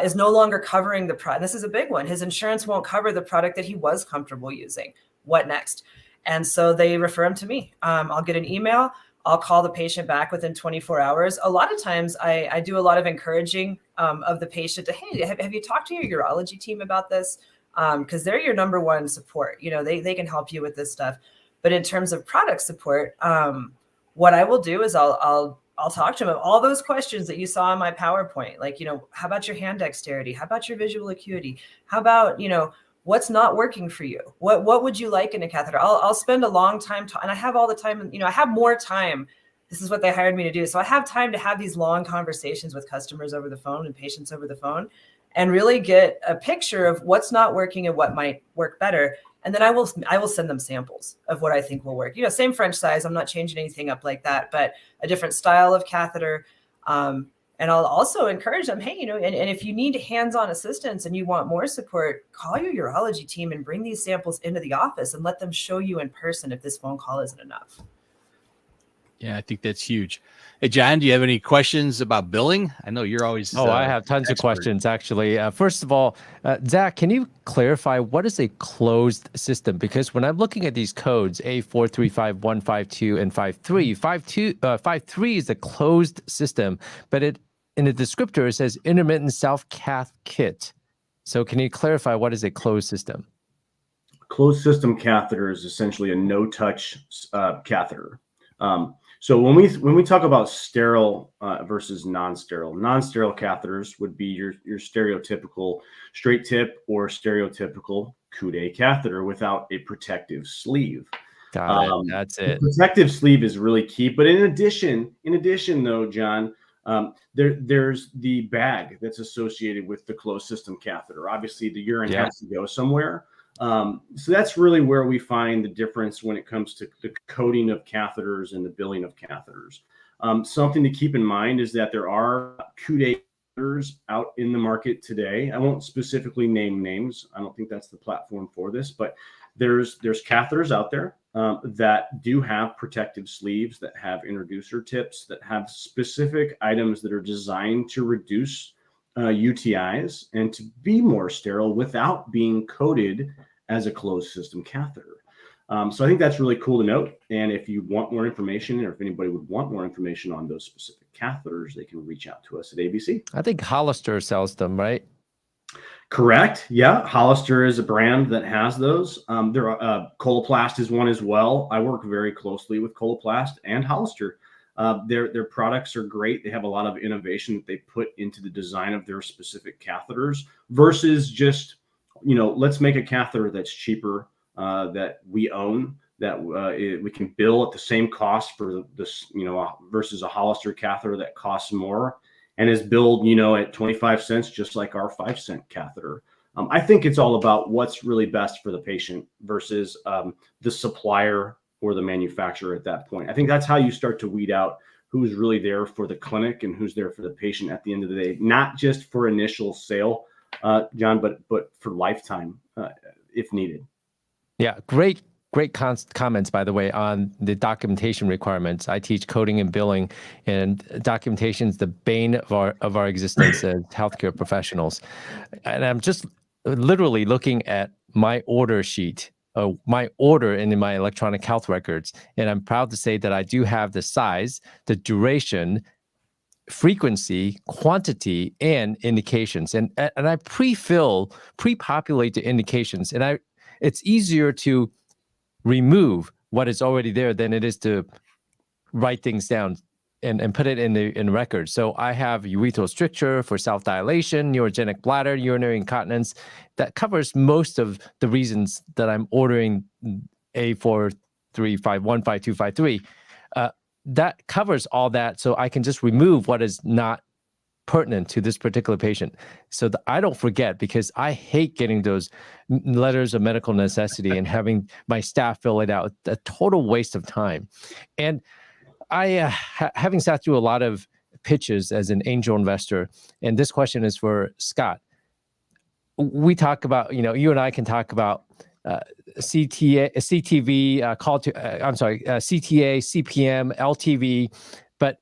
is no longer covering the product. This is a big one. His insurance won't cover the product that he was comfortable using. What next? And so they refer him to me. I'll get an email. I'll call the patient back within 24 hours. A lot of times I do a lot of encouraging of the patient to, hey, have you talked to your urology team about this? Because they're your number one support. They can help you with this stuff. But in terms of product support, what I will do is I'll talk to them about all those questions that you saw in my PowerPoint. Like, how about your hand dexterity? How about your visual acuity? How about, what's not working for you? What would you like in a catheter? I'll spend a long time, and I have all the time, I have more time. This is what they hired me to do. So I have time to have these long conversations with customers over the phone and patients over the phone and really get a picture of what's not working and what might work better. And then I will send them samples of what I think will work. Same French size. I'm not changing anything up like that, but a different style of catheter. And I'll also encourage them, hey, and if you need hands-on assistance and you want more support, call your urology team and bring these samples into the office and let them show you in person if this phone call isn't enough. Yeah, I think that's huge. Hey, John, do you have any questions about billing? I know you're always. I have tons of questions, actually. First of all, Zach, can you clarify what is a closed system? Because when I'm looking at these codes, A435152 and 53, 53 is a closed system, but in the descriptor, it says intermittent self-cath kit. So can you clarify what is a closed system? Closed system catheter is essentially a no-touch catheter. So when we talk about sterile versus non-sterile catheters would be your stereotypical straight tip or stereotypical coude catheter without a protective sleeve. Got it. That's it. The protective sleeve is really key. But in addition though, John, there's the bag that's associated with the closed system catheter. Obviously, the urine has to go somewhere. So that's really where we find the difference when it comes to the coding of catheters and the billing of catheters. Something to keep in mind is that there are coude catheters out in the market today. I won't specifically name names. I don't think that's the platform for this, but there's catheters out there that do have protective sleeves, that have introducer tips, that have specific items that are designed to reduce UTIs and to be more sterile without being coded as a closed system catheter. So I think that's really cool to note. And if you want more information, or if anybody would want more information on those specific catheters, they can reach out to us at ABC. I think Hollister sells them, right? Correct. Yeah. Hollister is a brand that has those. Coloplast is one as well. I work very closely with Coloplast and Hollister. Their products are great. They have a lot of innovation that they put into the design of their specific catheters versus just, let's make a catheter that's cheaper, that we own, that we can bill at the same cost for this, versus a Hollister catheter that costs more and is billed, at 25 cents, just like our 5-cent catheter. I think it's all about what's really best for the patient versus the supplier or the manufacturer at that point. I think that's how you start to weed out who's really there for the clinic and who's there for the patient at the end of the day, not just for initial sale, John, but for lifetime if needed. Yeah, great comments, by the way, on the documentation requirements. I teach coding and billing, and documentation is the bane of our existence as healthcare professionals. And I'm just literally looking at my order sheet, my order in my electronic health records, and I'm proud to say that I do have the size, the duration, frequency, quantity, and indications. And I pre-populate the indications, and it's easier to remove what is already there than it is to write things down and put it in the record. So I have urethral stricture for self-dilation, neurogenic bladder, urinary incontinence. That covers most of the reasons that I'm ordering A435155253. That covers all that, so I can just remove what is not pertinent to this particular patient, so that I don't forget, because I hate getting those letters of medical necessity and having my staff fill it out. A total waste of time. And I, having sat through a lot of pitches as an angel investor, and this question is for Scott. We talk about, you and I can talk about CTA, CTV, CTA, CPM, LTV, but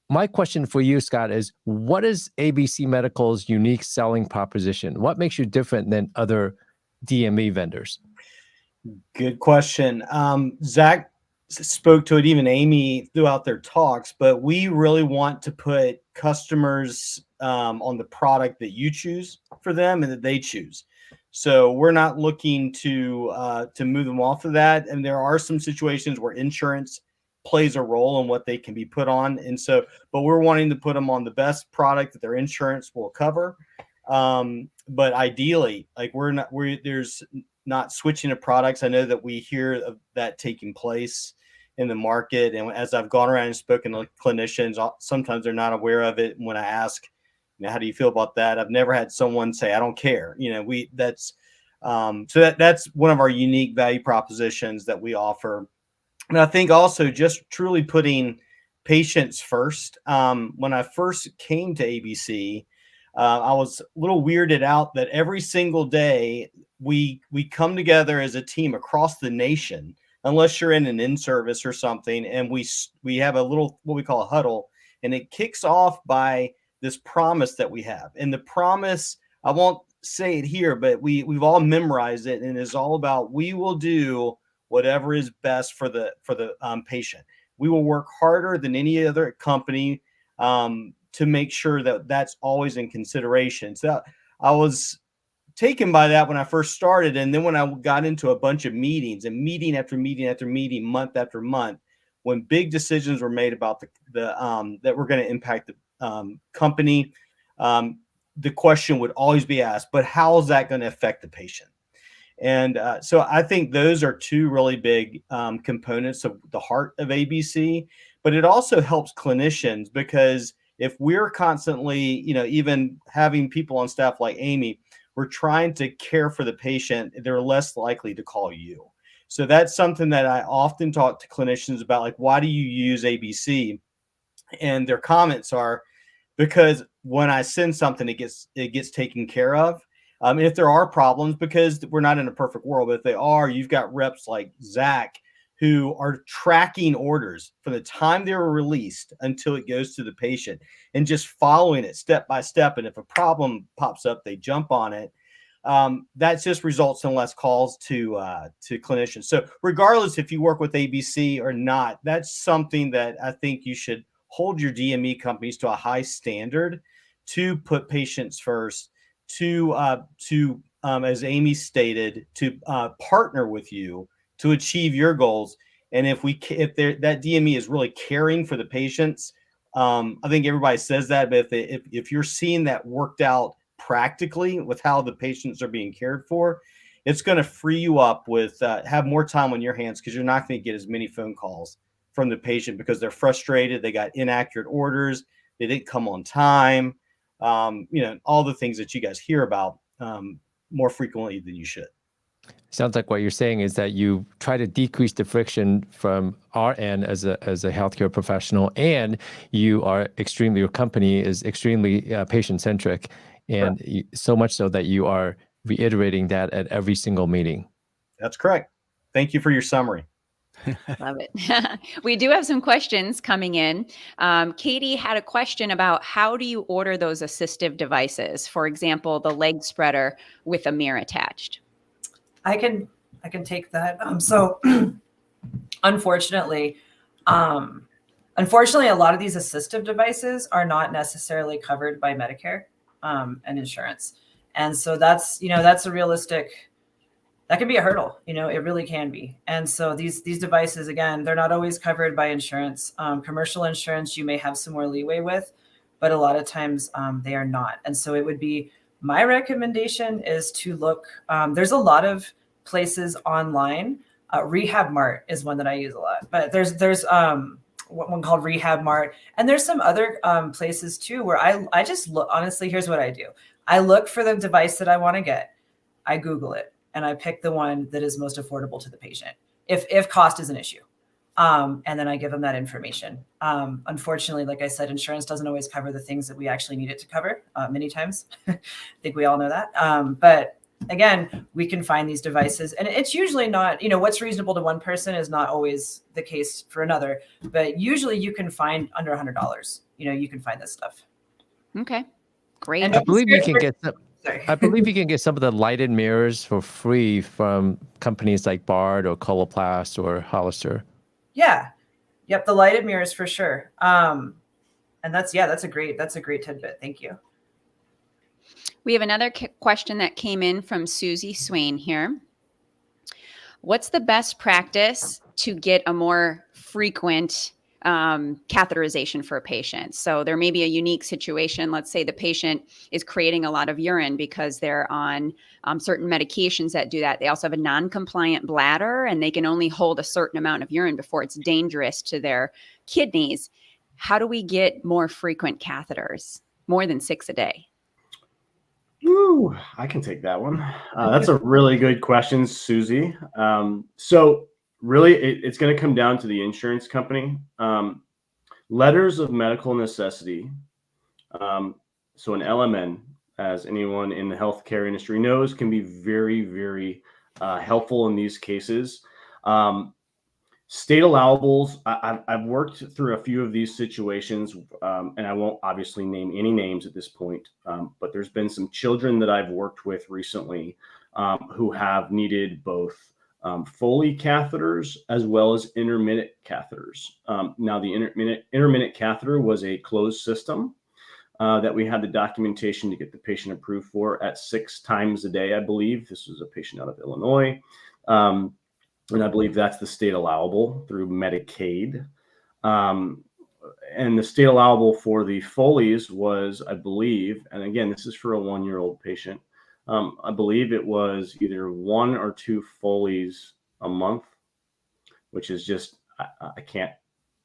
my question for you, Scott, is what is ABC Medical's unique selling proposition? What makes you different than other DME vendors? Good question. Zach spoke to it, even Amy throughout their talks, but we really want to put customers on the product that you choose for them and that they choose. So we're not looking to move them off of that. And there are some situations where insurance plays a role in what they can be put on. And so, but we're wanting to put them on the best product that their insurance will cover. But ideally, like there's not switching of products. I know that we hear of that taking place in the market. And as I've gone around and spoken to clinicians, sometimes they're not aware of it. And when I ask, how do you feel about that? I've never had someone say, I don't care. That's one of our unique value propositions that we offer. And I think also just truly putting patients first. When I first came to ABC, I was a little weirded out that every single day we come together as a team across the nation, unless you're in an in-service or something, and we have a little, what we call a huddle, and it kicks off by this promise that we have. And the promise, I won't say it here, but we've all memorized it, and it's all about we will do whatever is best for the patient. We will work harder than any other company to make sure that that's always in consideration. So I was taken by that when I first started. And then when I got into a bunch of meetings and meeting after meeting after meeting, month after month, when big decisions were made about that were going to impact the company, the question would always be asked, but how is that going to affect the patient? And so I think those are two really big components of the heart of ABC, but it also helps clinicians, because if we're constantly, even having people on staff like Amy, we're trying to care for the patient, they're less likely to call you. So that's something that I often talk to clinicians about, like, why do you use ABC? And their comments are, because when I send something, it gets taken care of. If there are problems, because we're not in a perfect world, but if they are, you've got reps like Zach who are tracking orders from the time they were released until it goes to the patient and just following it step by step. And if a problem pops up, they jump on it. That just results in less calls to clinicians. So regardless if you work with ABC or not, that's something that I think you should hold your DME companies to a high standard, to put patients first, to as Amy stated, to partner with you to achieve your goals. And if that DME is really caring for the patients, I think everybody says that, but if you're seeing that worked out practically with how the patients are being cared for, it's going to free you up with have more time on your hands, because you're not going to get as many phone calls from the patient because they're frustrated. They got inaccurate orders. They didn't come on time. All the things that you guys hear about more frequently than you should. Sounds like what you're saying is that you try to decrease the friction from our end as a healthcare professional, and your company is extremely patient-centric, and so much so that you are reiterating that at every single meeting. That's correct. Thank you for your summary. Love it. We do have some questions coming in. Katie had a question about how do you order those assistive devices? For example, the leg spreader with a mirror attached. I can take that. So unfortunately, a lot of these assistive devices are not necessarily covered by Medicare and insurance. And so that's a realistic, that can be a hurdle, it really can be. And so these devices, again, they're not always covered by insurance. Commercial insurance, you may have some more leeway with, but a lot of times they are not. And so it would be, my recommendation is to look, there's a lot of places online. Rehab Mart is one that I use a lot, but there's one called Rehab Mart. And there's some other places too, where I just look, honestly, here's what I do. I look for the device that I want to get. I Google it and I pick the one that is most affordable to the patient, if cost is an issue. And then I give them that information. Unfortunately, like I said, insurance doesn't always cover the things that we actually need it to cover many times. I think we all know that. But again, we can find these devices, and it's usually not, what's reasonable to one person is not always the case for another, but usually you can find under $100, you can find this stuff. Okay, great. I believe you can get some. I believe you can get some of the lighted mirrors for free from companies like Bard or Coloplast or Hollister. Yeah. Yep. The lighted mirrors for sure. And that's a great tidbit. Thank you. We have another question that came in from Susie Swain here. What's the best practice to get a more frequent catheterization for a patient? So there may be a unique situation. Let's say the patient is creating a lot of urine because they're on certain medications that do that. They also have a non-compliant bladder, and they can only hold a certain amount of urine before it's dangerous to their kidneys. How do we get more frequent catheters, more than 6 a day? Ooh, I can take that one. That's a really good question, Susie. So really, it's going to come down to the insurance company. Letters of medical necessity. So an LMN, as anyone in the healthcare industry knows, can be very, very helpful in these cases. State allowables, I've worked through a few of these situations, and I won't obviously name any names at this point, but there's been some children that I've worked with recently who have needed both Foley catheters as well as intermittent catheters. Now, the intermittent catheter was a closed system that we had the documentation to get the patient approved for at 6 times a day, I believe. This was a patient out of Illinois. And I believe that's the state allowable through Medicaid. And the state allowable for the Foleys was, I believe, and again, this is for a 1-year-old patient, I believe it was either 1 or 2 Foleys a month, which is just, I can't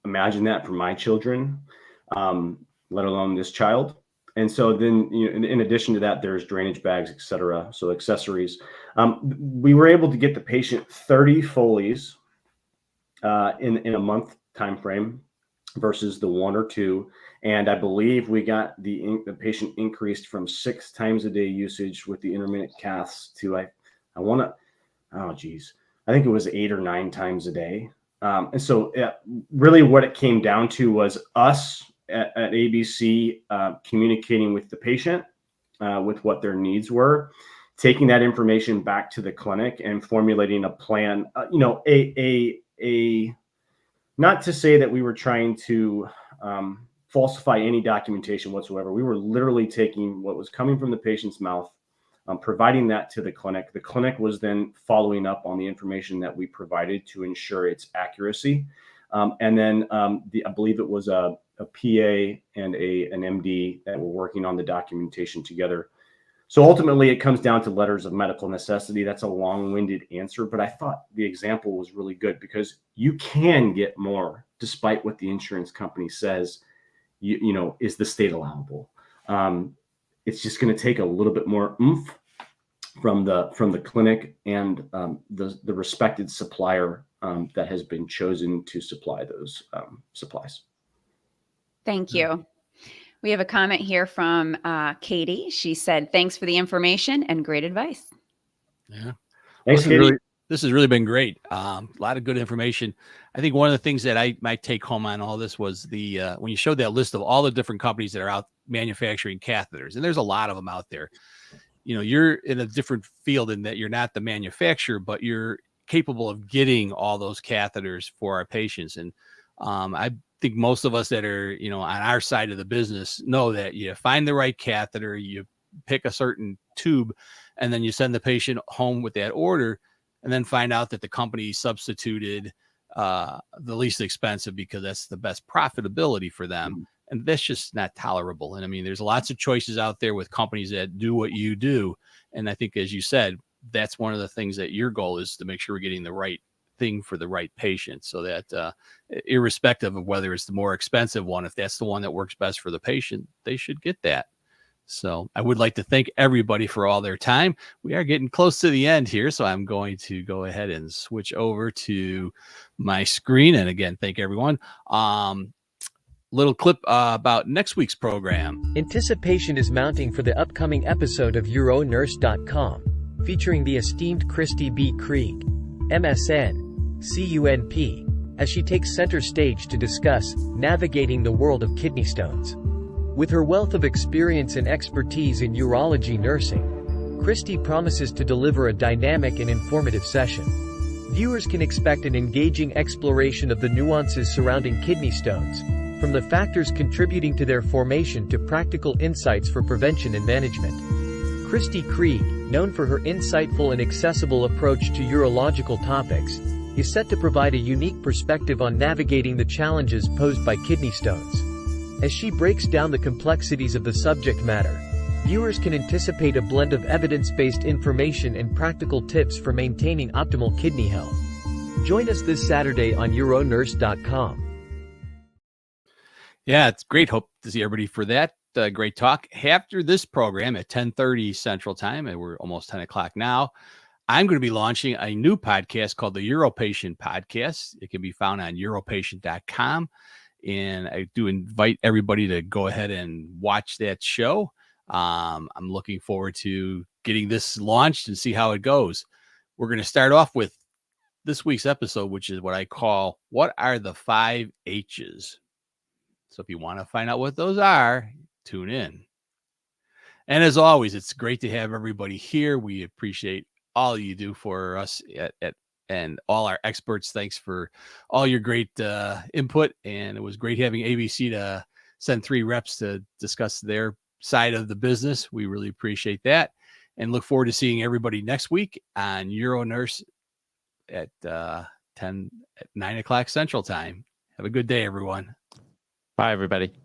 imagine that for my children, let alone this child. And so then, in addition to that, there's drainage bags, et cetera. So accessories. We were able to get the patient 30 Foleys in a month time frame versus the 1 or 2. And I believe we got the patient increased from 6 times a day usage with the intermittent caths to I think it was 8 or 9 times a day. And so really what it came down to was us at ABC communicating with the patient with what their needs were, taking that information back to the clinic and formulating a plan. Not to say that we were trying to falsify any documentation whatsoever. We were literally taking what was coming from the patient's mouth, providing that to the clinic. The clinic was then following up on the information that we provided to ensure its accuracy. And then I believe it was a PA and an MD that were working on the documentation together. So ultimately, it comes down to letters of medical necessity. That's a long-winded answer, but I thought the example was really good because you can get more despite what the insurance company says, you know, is the state allowable. It's just going to take a little bit more oomph from the clinic and the respected supplier that has been chosen to supply those supplies. Thank you. We have a comment here from Katie. She said, thanks for the information and great advice. Yeah. Thanks, Katie. This has really been great. A lot of good information. I think one of the things that I might take home on all this was when you showed that list of all the different companies that are out manufacturing catheters, and there's a lot of them out there. You know, you're in a different field in that you're not the manufacturer, but you're capable of getting all those catheters for our patients. And I think most of us that are, you know, on our side of the business know that you find the right catheter, you pick a certain tube, and then you send the patient home with that order, and then find out that the company substituted the least expensive because that's the best profitability for them. And that's just not tolerable. And I mean, there's lots of choices out there with companies that do what you do. And I think, as you said, that's one of the things that your goal is to make sure we're getting the right thing for the right patient, so that irrespective of whether it's the more expensive one, if that's the one that works best for the patient, they should get that. So I would like to thank everybody for all their time. We are getting close to the end here, so I'm going to go ahead and switch over to my screen. And again, thank everyone. Little clip about next week's program. Anticipation is mounting for the upcoming episode of UroNurse.com, featuring the esteemed Christy B. Krieg, MSN, CUNP, as she takes center stage to discuss navigating the world of kidney stones. With her wealth of experience and expertise in urology nursing, Christy promises to deliver a dynamic and informative session. Viewers can expect an engaging exploration of the nuances surrounding kidney stones, from the factors contributing to their formation to practical insights for prevention and management. Christy Krieg, known for her insightful and accessible approach to urological topics, is set to provide a unique perspective on navigating the challenges posed by kidney stones. As she breaks down the complexities of the subject matter, viewers can anticipate a blend of evidence-based information and practical tips for maintaining optimal kidney health. Join us this Saturday on UroNurse.com. Yeah, it's great. Hope to see everybody for that. Great talk. After this program at 10:30 Central Time, and we're almost 10 o'clock now, I'm going to be launching a new podcast called the UroPatient Podcast. It can be found on UroPatient.com. And I do invite everybody to go ahead and watch that show. I'm looking forward to getting this launched and see how it goes. We're going to start off with this week's episode, which is what I call, What Are the 5 H's? So if you want to find out what those are, tune in. And as always, it's great to have everybody here. We appreciate all you do for us and all our experts. Thanks for all your great input. And it was great having ABC to send 3 reps to discuss their side of the business. We really appreciate that and look forward to seeing everybody next week on UroNurse at 9 o'clock Central Time. Have a good day, everyone. Bye, everybody.